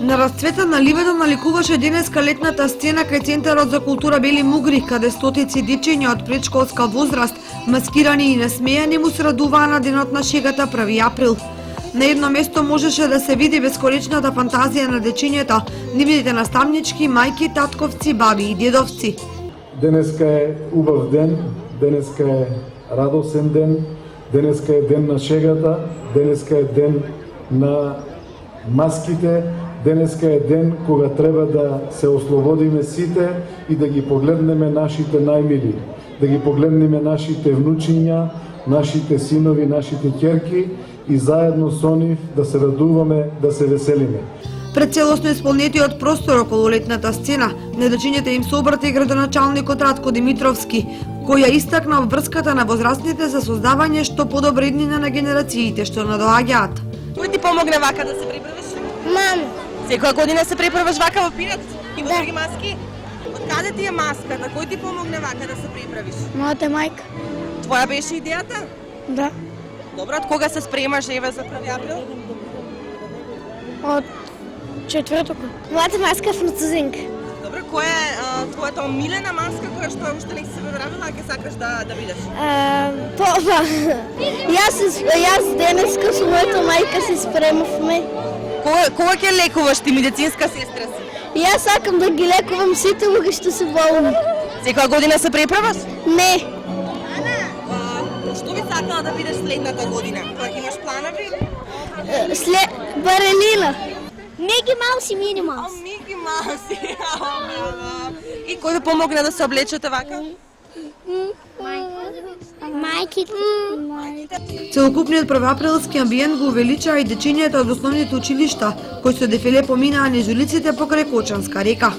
На расцветот на ливадот наликуваше денеска летната сцена кај Центарот за култура Бели Мугри, каде стотици дечиња од предшколска возраст, маскирани и насмејани, му се радуваа на денот на шегата 1 април. На едно место можеше да се види бесконечната фантазија на дечињата, нивните наставнички, мајки, татковци, баби и дедовци. Денеска е убав ден, денеска е радосен ден, денеска е ден на шегата, денеска е ден на маските, денеска е ден кога треба да се ослободиме сите и да ги погледнеме нашите најмили, да ги погледнеме нашите внучиња, нашите синови, нашите ќерки и заедно со нив да се радуваме, да се веселиме. Пред целосно исполнетиот простор околу летната сцена, на дечињата им се обрати градоначалникот Радко Димитровски, кој ја истакна врската на возрастните за создавање што подобра иднина на генерациите што надоаѓаат. Кој ти помогна вака да се препрваш? Мама. Секоја година се препрваш вака во Пирот? И во други маски? Од каде ти е маската? Кој ти помогна вака да се препрвиш? Мојата мајка. Твоја беше идејата? Да. Добро, од кога се спремаш еве за 1 април? Од четвртокот. Мојата маска е французинка. Добро, која е твојата омилена маска која што уште не си се преправила, а ќе сакаш да видиш? Јас денеска со мојата мајка се спремавме. Кога ќе лекуваш ти медицинска сестра си? Јас сакам да ги лекувам сите луѓе што се болни. Секоја година се преправаш? Не. Што би сакала да видиш следната година? Кога имаш планови? Барелина. Миги Маус и Мини Маус. Миги Мауси. И кој ви помогна да се облечете вака? Мајките. Целокупниот 1 априлски амбиент го увеличаа и дечињата од основните училишта, кои со дефиле поминаа низ улиците покрај Кочанска река.